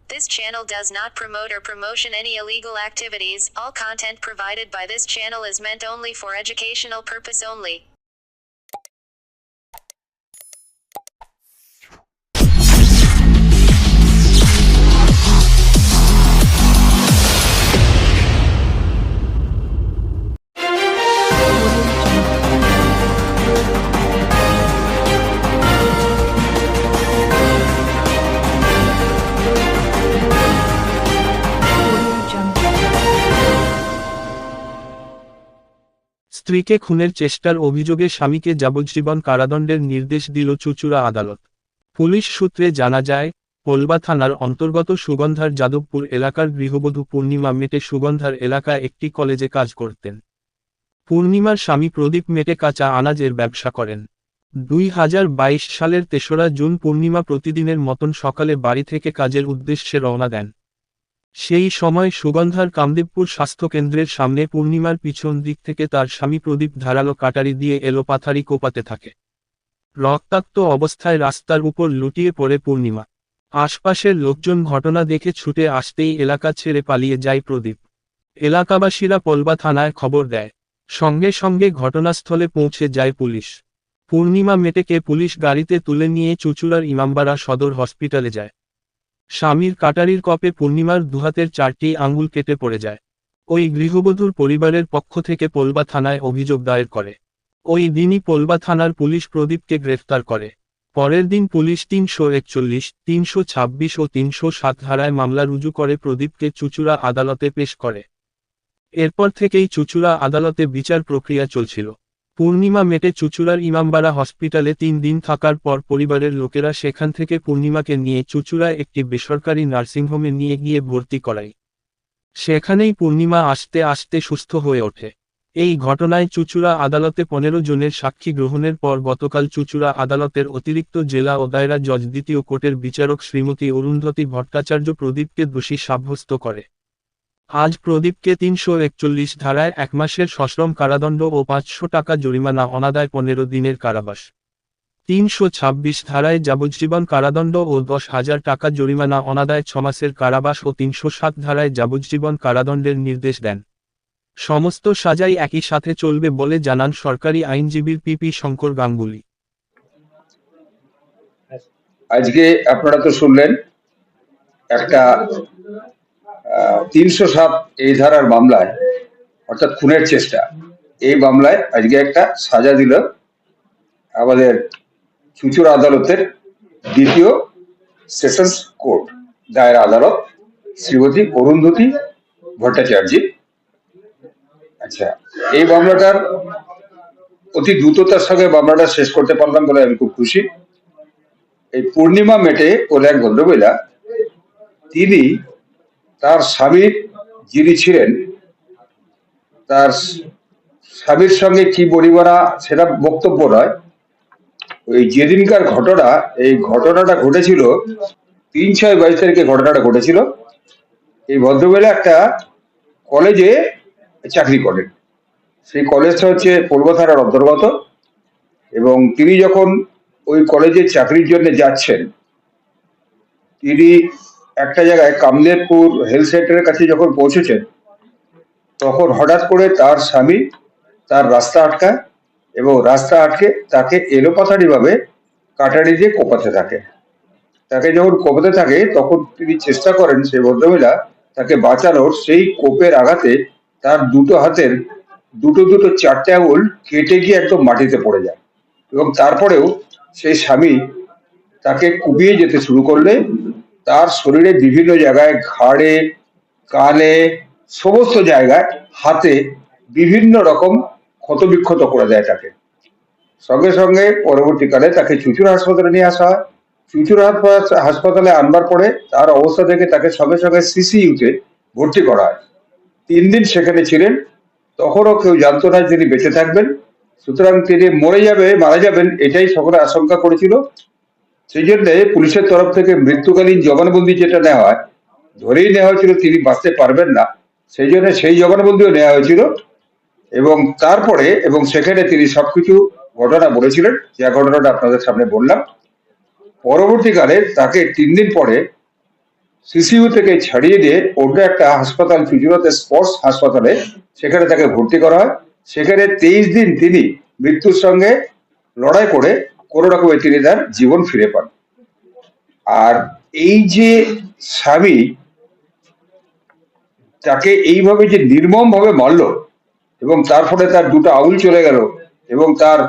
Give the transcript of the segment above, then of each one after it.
This channel does not promote or promotion any illegal activities. All content provided by this channel is meant only for educational purpose only. স্ত্রীকে খুনের চেষ্টার অভিযোগে স্বামীকে যাবজ্জীবন কারাদণ্ডের নির্দেশ দিল চুঁচুড়া আদালত। পুলিশ সূত্রে জানা যায়, পোলবা থানার অন্তর্গত সুগন্ধার যাদবপুর এলাকার গৃহবধূ পূর্ণিমা মেটে সুগন্ধার এলাকায় একটি কলেজে কাজ করতেন। পূর্ণিমার স্বামী প্রদীপ মেটে কাঁচা আনাজের ব্যবসা করেন। 2022 সালের 3রা জুন পূর্ণিমা প্রতিদিনের মতন সকালে বাড়ি থেকে কাজের উদ্দেশ্যে রওনা দেন। সেই সময় সুগন্ধার কামদেবপুর স্বাস্থ্যকেন্দ্রের সামনে পূর্ণিমার পিছন দিক থেকে তার স্বামী প্রদীপ ধারালো কাটারি দিয়ে এলোপাথারি কোপাতে থাকে। রক্তাক্ত অবস্থায় রাস্তার উপর লুটিয়ে পড়ে পূর্ণিমা। আশপাশের লোকজন ঘটনা দেখে ছুটে আসতেই এলাকা ছেড়ে পালিয়ে যায় প্রদীপ। এলাকাবাসীরা পোলবা থানায় খবর দেয়। সঙ্গে সঙ্গে ঘটনাস্থলে পৌঁছে যায় পুলিশ। পূর্ণিমা মেটেকে পুলিশ গাড়িতে তুলে নিয়ে চুঁচুড়ার ইমামবাড়া সদর হসপিটালে যায়। স্বামীর কাটারির কপে পূর্ণিমার দুহাতের 4টি আঙুল কেটে পড়ে যায়। ওই গৃহবধূর পরিবারের পক্ষ থেকে পোলবা থানায় অভিযোগ দায়ের করে। ওই দিনই পোলবা থানার পুলিশ প্রদীপকে গ্রেফতার করে। পরের দিন পুলিশ 341, 326 ও 307 ধারায় মামলা রুজু করে প্রদীপকে চুঁচুড়া আদালতে পেশ করে। এরপর থেকেই চুঁচুড়া আদালতে বিচার প্রক্রিয়া চলছিল। পূর্ণিমা মেটে চুঁচুড়ার ইমামবাড়া হসপিটালে 3 দিন থাকার পর পরিবারের লোকেরা সেখান থেকে পূর্ণিমাকে নিয়ে চুঁচুড়ায় একটি বেসরকারি নার্সিংহোমে নিয়ে গিয়ে ভর্তি করায়। সেখানেই পূর্ণিমা আস্তে আস্তে সুস্থ হয়ে ওঠে। এই ঘটনায় চুঁচুড়া আদালতে 15 জনের সাক্ষী গ্রহণের পর গতকাল চুঁচুড়া আদালতের অতিরিক্ত জেলা ও দায়রা জজ দ্বিতীয় কোর্টের বিচারক শ্রীমতী অরুন্ধতী ভট্টাচার্য প্রদীপকে দোষী সাব্যস্ত করে। আজ প্রদীপকে 341 ধারায় 1 মাসের সশ্রম কারাদণ্ড ও 500 টাকা জরিমানা অনাদায় 15 দিনের কারাবাস, 326 ধারায় যাবজ্জীবন কারাদণ্ড ও 10,000 টাকা জরিমানা অনাদায় 6 মাসের কারাবাস ও 307 ধারায় যাবজ্জীবন কারাদণ্ডের নির্দেশ দেন। সমস্ত সাজাই একই সাথে চলবে বলে জানান সরকারি আইনজীবী পিপি শঙ্কর গাঙ্গুলি। আজকে আপনারা তো শুনলেন একটা 307 এই ধারার মামলায়, অর্থাৎ খুনের চেষ্টা, এই মামলায় আজকে একটা সাজা দিল আমাদের চুঁচুড়া আদালতের দ্বিতীয় সেশনস কোর্ট দায়রা আদালত শ্রীমতী অরুন্ধতী ভট্টাচার্য। আচ্ছা, এই মামলাটার অতি দ্রুততার সঙ্গে মামলাটা শেষ করতে পারলাম বলে আমি খুব খুশি। এই পূর্ণিমা মেটে ওর এক ভদ্রমহিলা, তিনি তার স্বামীর যিনি ছিলেন, তার স্বামীর সঙ্গে কি বনিবনা সেটা বক্তব্য নয়। ওই যেদিনকার ঘটনা, এই ঘটনাটা ঘটেছিল 3/6/22 তারিখে ঘটনাটা ঘটেছিল। এই ভদ্রমহিলা একটা কলেজে চাকরি করেন। সেই কলেজটা হচ্ছে পোলবা থানার অন্তর্গত, এবং তিনি যখন ওই কলেজে চাকরির জন্য যাচ্ছেন, তিনি একটা জায়গায় কামদেবপুর হেলথ সেন্টারের কাছে যখন পৌঁছেছেন, তখন হঠাৎ করে তার স্বামী তার রাস্তা আটকায় এবং রাস্তা আটকে তাকে এলোপাথারি ভাবে কাটারি দিয়ে কোপাতে থাকে। তাকে যখন কোপাতে থাকে তখন তিনি চেষ্টা করেন, সেই ভদ্রমহিলা তাকে বাঁচানোর। সেই কোপের আঘাতে তার দুটো হাতের দুটো 4টে আঙুল কেটে গিয়ে একদম মাটিতে পড়ে যায়, এবং তারপরেও সেই স্বামী তাকে কুপিয়ে যেতে শুরু করলে তার শরীরে বিভিন্ন জায়গায়, ঘাড়ে, কানে, সমস্ত জায়গায়, হাতে বিভিন্ন রকম ক্ষতবিক্ষত করে দেয় তাকে। সঙ্গে সঙ্গে পরবর্তীকালে তাকে চুঁচুড়া হাসপাতালে নিয়ে আসা হয়। চুঁচুড়া হাসপাতালে আনবার পরে তার অবস্থা দেখে তাকে সঙ্গে সঙ্গে সিসিইউতে ভর্তি করা হয়। 3 দিন সেখানে ছিলেন। তখনও কেউ জানতো না তিনি বেঁচে থাকবেন, সুতরাং তিনি মারা যাবেন এটাই সকলে আশঙ্কা করেছিল। সেই জন্য পুলিশের তরফ থেকে মৃত্যুকালীন জবানবন্দি যেটা নেওয়া হয়, ধরেই নেওয়া হয়েছিল তিনি বাঁচতে পারবেন না, সেই জন্য সেই জবানবন্দিও নেওয়া হয়েছিল। এবং তারপরে সেখানে তিনি সবকিছু ঘটনা বলেছিলেন, যে ঘটনাটা আপনাদের সামনে বললাম। পরবর্তীকালে তাকে 3 দিন পরে সিসিইউ থেকে ছাড়িয়ে দিয়ে অন্য একটা হাসপাতাল, চুচুড়াতে স্পোর্টস হাসপাতালে, সেখানে তাকে ভর্তি করা হয়। সেখানে 23 দিন তিনি মৃত্যুর সঙ্গে লড়াই করে কোনো রকমে তিনি তার জীবন ফিরে পান। আর এই যে স্বামী তাকে এইভাবে যে নির্মম ভাবে মারল এবং তার ফলে তার দুটো আঙুল চলে গেল এবং তার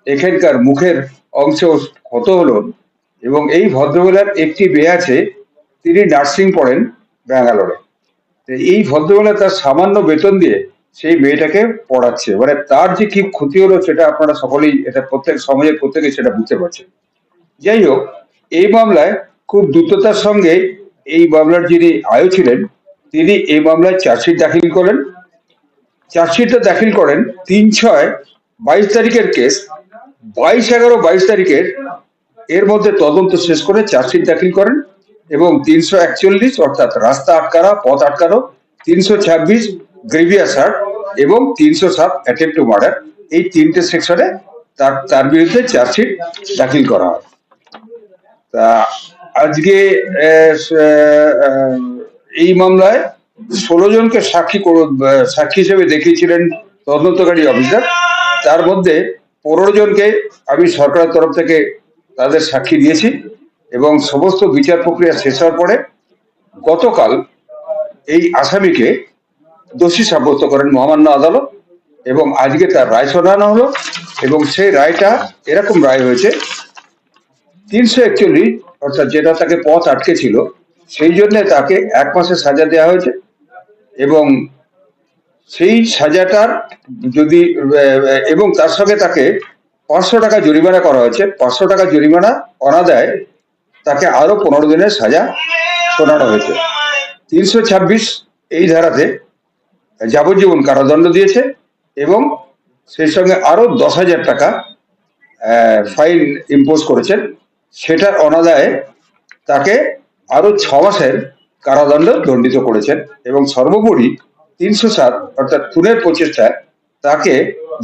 এখানকার মুখের অংশ ক্ষত হলো, এবং এই ভদ্রমহিলার একটি মেয়ে আছে, তিনি নার্সিং পড়েন ব্যাঙ্গালোরে। এই ভদ্রমহিলা তার সামান্য বেতন দিয়ে সেই মেয়েটাকে পড়াচ্ছে, মানে তার যে কি ক্ষতি হলো সেটা আপনারা সকলেই, এটা প্রত্যেক সমাজের প্রত্যেকে সেটা বুঝতে পারছেন। যাই হোক, এই মামলায় খুব দ্রুততার সঙ্গে এই মামলার যিনি আয়ো ছিলেন তিনি এই মামলায় চার্জশিট দাখিল করেন। চার্জশিটটা দাখিল করেন 3/6/22 তারিখের কেস, 22/11/22 তারিখের এর মধ্যে তদন্ত শেষ করে চার্জশিট দাখিল করেন এবং 341 অর্থাৎ রাস্তা আটকানো, পথ আটকানো, 326 গ্রেভিয়াস হার্ট এবং 307 অ্যাটেম্প টু মার্ডার, এই তিনটে সেকশনে তার বিরুদ্ধে চার্জশিট দাখিল করা হয়। তা আজকে এই মামলায় 16 জনকে সাক্ষী হিসেবে দেখিয়েছিলেন তদন্তকারী অফিসার। তার মধ্যে 15 জনকে আমি সরকারের তরফ থেকে তাদের সাক্ষী দিয়েছি এবং সমস্ত বিচার প্রক্রিয়া শেষ হওয়ার পরে গতকাল এই আসামিকে দোষী সাব্যস্ত করেন মহামান্য আদালত এবং আজকে তার রায় শোনানো হলো এবং সেই রায়টা এরকম রায় হয়েছে, 341 অর্থাৎ যেটা তাকে পথ আটকে ছিল সেই জন্য তাকে 1 মাসের সাজা দেওয়া হয়েছে এবং সেই সাজাটার যদি এবং তার সঙ্গে তাকে 500 টাকা জরিমানা করা হয়েছে। 500 টাকা জরিমানা অনাদায়ে তাকে আরো 15 দিনের সাজা শোনানো হয়েছে। 326 এই ধারাতে যাবজ্জীবন কারাদণ্ড দিয়েছে এবং সেই সঙ্গে আরো 10,000 টাকা ফাইন ইম্পোজ করেছেন, সেটার অনাদায়ে তাকে আরো 6 মাসের কারাদণ্ড দণ্ডিত করেছেন এবং সর্বোপরি 307 অর্থাৎ খুনের প্রচেষ্টায় তাকে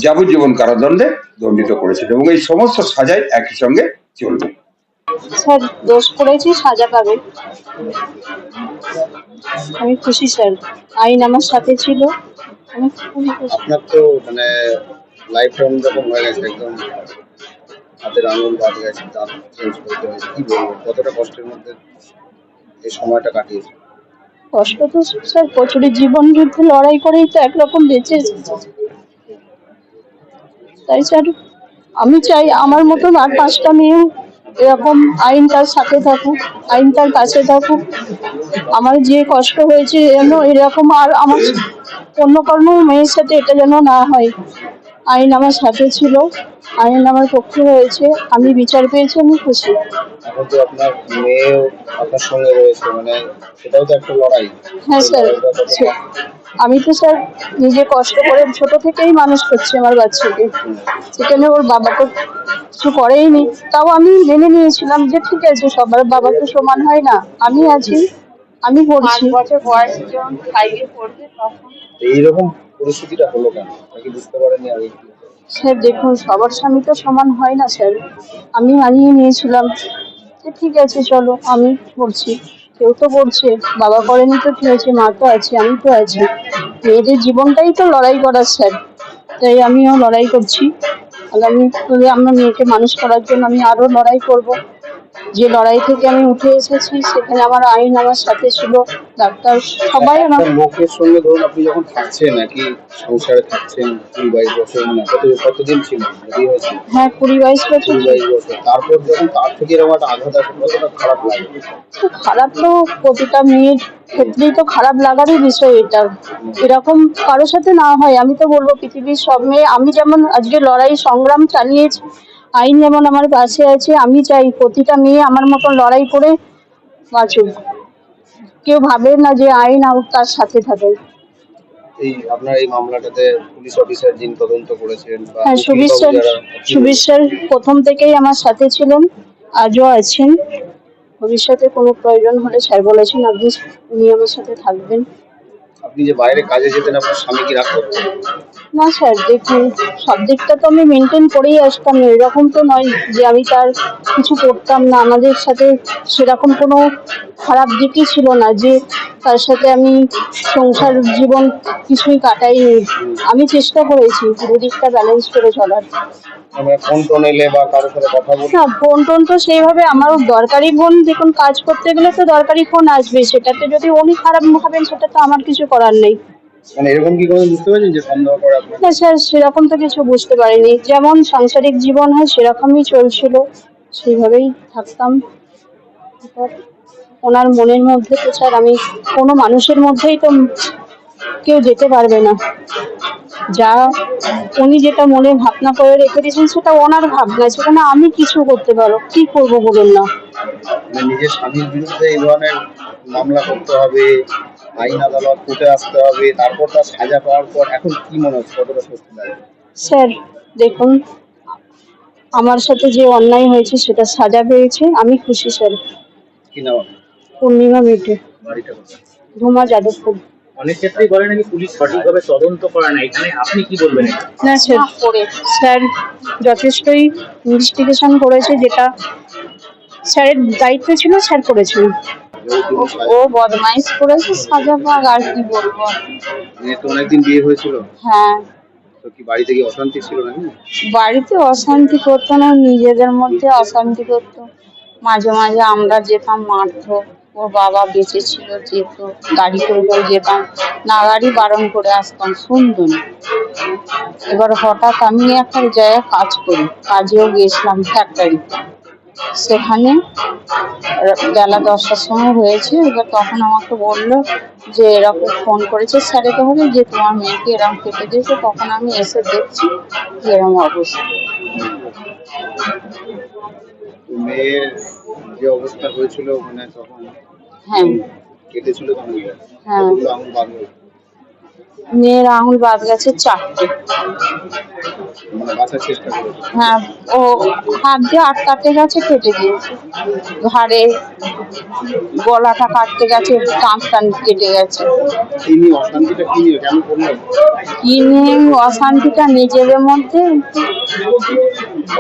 যাবজ্জীবন কারাদণ্ডে দণ্ডিত করেছেন এবং এই সমস্ত সাজাই একই সঙ্গে চলবে। স্যার দোষ করেছি, সাজা পাবে, আমি খুশি স্যার, আইন আমার সাথে ছিল, আমি খুবই খুশি। আপনার তো মানে লাইফটা অন্যরকম হয়ে গেছে, একদম হাতের আঙুল বাদ গেছে, দাঁত চেঞ্জ করতে হয়েছে, কি বলবো কতটা কষ্টের মধ্যে এই সময়টা কাটিয়েছে? কষ্ট তো স্যার প্রচুর, জীবন যুদ্ধে লড়াই করেই তো একরকম বেঁচে এসেছি। তাই স্যার আমি চাই আমার মতন আর 5টা মেয়েও এরকম আইন তার সাথে থাকুক, আইন তার কাছে থাকুক। আমার যে কষ্ট হয়েছে যেন এরকম আর আমার অন্য কোনো মেয়ের সাথে এটা যেন না হয়। আইন আমার সাথে ছিল, আইন আমার পক্ষে হয়েছে, আমি বিচার পেয়েছি, আমি খুশি। এখন তো আপনার মেয়েও আপনার সঙ্গে রয়েছে, মানে সেটাও তো একটা লড়াই। হ্যাঁ স্যার, আমি তো স্যার নিজে কষ্ট করে ছোট থেকেই মানুষ করছি আমার বাচ্চাকে, সেখানে ওর বাবা তো কিছু করেইনি, তাও আমি মেনে নিয়েছিলাম যে ঠিক আছে সবার বাবা তো সমান হয় না, আমি আছি, আমি পড়ছি। 5 বছর বয়সে যখন 5-এ পড়বে তখন এইরকম পরিস্থিতিটা হলো কেন, নাকি বুঝতে পারেনি আগে? স্যার দেখুন সবার স্বামী তো সমান হয় না স্যার, আমি মানিয়ে নিয়েছিলাম যে ঠিক আছে চলো আমি পড়ছি, কেউ তো পড়ছে, বাবা করেনি তো ঠিক আছে, মা তো আছে, আমি তো আছি, মেয়েদের জীবনটাই তো লড়াই করার স্যার, তাই আমিও লড়াই করছি। আগামী দিনে আমার মেয়েকে মানুষ করার জন্য আমি আরো লড়াই করব। যে লড়াই থেকে আমি উঠে এসেছি সেখানে আমার আইন আমার সাথে ছিল, ডাক্তার সবাই আমার। লোকের সঙ্গে ধরুন আপনি যখন থাকছেন, নাকি সংসারে থাকছেন 20-22 বছর, মানে কতদিন ছিল বিয়ে হয়েছে? হ্যাঁ 20-22 বছর। 22 বছর, তারপর যখন তার থেকে এরকম একটা আঘাত আসে কতটা খারাপ লাগে? খারাপ তো প্রতিটা মেয়ের ক্ষেত্রেই তো খারাপ লাগারই বিষয় এটা, এরকম কারোর সাথে না হয়। আমি তো বলবো পৃথিবীর সব মেয়ে, আমি যেমন আজকে লড়াই সংগ্রাম চালিয়েছি, আইন যেমন আমার পাশে আছে, আমি চাই প্রতিটা মেয়ে আমার মতন লড়াই করে বাঁচুক, কেউ ভাবে না যে আইন তার সাথে থাকে। এই আপনার এই মামলাটাতে পুলিশ অফিসার যিনি তদন্ত করেছেন, হ্যাঁ সুবীর স্যার প্রথম থেকেই আমার সাথে ছিলেন, আজও আছেন, ভবিষ্যতে কোনো প্রয়োজন হলে স্যার বলেছেন আপনি উনি আমার সাথে থাকবেন। আপনি যে বাইরে কাজে যেতেন আপনার স্বামী কি রাগ করতেন? না স্যার, দেখুন সব দিকটা তো আমি মেনটেন করেই আসতাম, এরকম তো নয় যে আমি তার কিছু করতাম না। আমাদের সাথে সেরকম কোনো খারাপ দিকই ছিল না যে তার সাথে আমি সংসার জীবন কিছুই কাটাইনি। আমি চেষ্টা করেছি পুরো দিকটা ব্যালেন্স করে চলার। আমরা ফোন টোন এলে বা কারোর সাথে কথা বলতে না, ফোন টোন তো সেইভাবে আমার দরকারি ফোন, দেখুন কাজ করতে গেলে তো দরকারি ফোন আসবে, সেটাতে যদি উনি খারাপ ভাবেন সেটা তো আমার কিছু করার নেই। মানে এরকম কি কোনো বুঝতে পারছেন যে সন্দেহ করে আপনার? না স্যার, সেরকম তো কিছু বুঝতে পারিনি, যেমন সাংসারিক জীবন হয় সেরকমই চলছিল, সেইভাবেই থাকতাম। এবার ওনার মনের মধ্যে তো স্যার আমি কোনো মানুষের মধ্যেই তো কেউ যেতে পারবে না। যা উনি যেটা মনে ভাবনা করে রেখে দিয়েছেন সেটা ওনার ভাবনা, সেখানে আমি কিছু করতে পারো কি করবো বলুন না। মানে নিজের স্বামীর বিরুদ্ধে এই ধরনের মামলা করতে হবে, আইন আদালত কোর্টে আসতে হবে, তারপর তার সাজা পাওয়ার পর এখন কি মনে হচ্ছে, কতটা স্বস্তি লাগে? স্যার দেখুন, আমার সাথে যে অন্যায় হয়েছে সেটা সাজা পেয়েছে, আমি খুশি স্যার। কি নাম আপনার? পূর্ণিমা মেটে, বাড়িটা কোথায়? ধুমা যাদবপুর। অনেক ক্ষেত্রেই বলে নাকি পুলিশ সঠিকভাবে তদন্ত করে না, এখানে আপনি কি বলবেন? না স্যার, স্যার যথেষ্টই ইনভেস্টিগেশন করেছে, যেটা স্যারের দায়িত্ব ছিল স্যার করেছেন। ও বদমাইশ করেছে, সাজা পাক, আর কি বলবো। মেয়ের তো অনেকদিন বিয়ে হয়েছিল, হ্যাঁ, তো কি বাড়িতে কি অশান্তি ছিল নাকি? বাড়িতে অশান্তি করতো না, নিজেদের মধ্যে অশান্তি করতো। মাঝে মাঝে আমরা যেতাম মারতো, ওর বাবা বেঁচে ছিল, যেত গাড়ি করে করে যেতাম, না গাড়ি বারণ করে আসতাম, শুনতো না। এবার হঠাৎ আমি একটা জায়গায় কাজ করি, কাজেও গেছিলাম ফ্যাক্টরিতে, সেখানে বেলা 10টার সময় হয়েছে। এবার তখন আমাকে বললো যে এরকম ফোন করেছে স্যারের হবে যে তোমার মেয়েকে এরকম কেটে দিয়েছে। তখন আমি এসে দেখছি যে এরকম অবস্থা। তো মেয়ের যে অবস্থা হয়েছিল মানে তখন হ্যাঁ কেটেছিল তখন হ্যাঁ, কতগুলো আঙুল বাঁধলো, মেয়ের আঙুল বাদ গেছে 4টে। মানে বাঁচার চেষ্টা করেছে? হ্যাঁ, ও হাত দিয়ে আটকাতে গেছে, কেটে দিয়েছে। ঘাড়ে গলাটা কাটতে গেছে, টানটা কেটে গেছে। কি নিয়ে অশান্তিটা, কি নিয়ে কেন করলেন? কি নিয়ে অশান্তিটা নিজেদের মধ্যে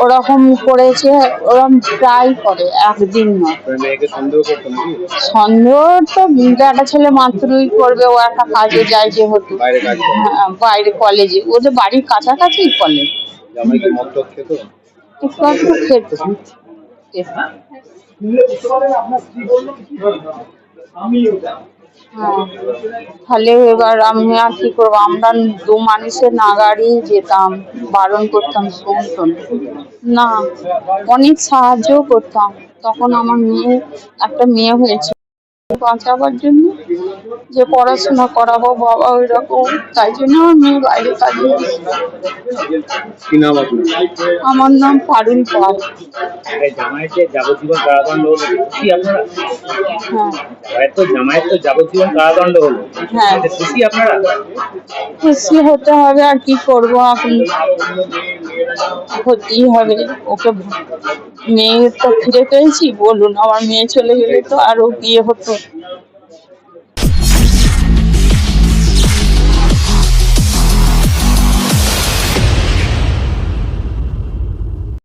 ওরকম করেছে, ওরকম প্রায় করে, একদিন নয়। মানে মেয়েকে সন্দেহ করতো নাকি? সন্দেহ তো একটা ছেলে মাত্রই করবে, ও একটা কাজে যায় যেহেতু। বাইরে কাজ করে? হ্যাঁ, বাইরে কলেজে, ওদের বাড়ির কাছাকাছি কলেজ। জামাই কি মদ টদ খেত? একটু একটু খেত। হ্যাঁ, তাহলে এবার আমি আর কি করবো, আমরা দু মানুষের নাগাড়ি যেতাম, বারণ করতাম, শুনতো না। অনেক সাহায্যও করতাম। তখন আমার একটা মেয়ে হয়েছে, বাঁচাবার জন্য যে পড়াশোনা করাবো, বাবা ওই রকম, তাই জন্য আমার মেয়ে বাইরে কাজে গেছে। কি নাম আপনার? আমার নাম পারুল পাল। জামাইয়ের যে যাবজ্জীবন কারাদণ্ড হলো, খুশি আপনারা? হ্যাঁ জামাইয়ের তো যাবজ্জীবন কারাদণ্ড হলো, হ্যাঁ, এতে খুশি আপনারা? খুশি হতে হবে, আর কি করবো, এখন হতেই হবে। ওকে মেয়ে তো ফিরে পেয়েছি, বলুন, আমার মেয়ে চলে গেলে তো আরো বিয়ে হতো।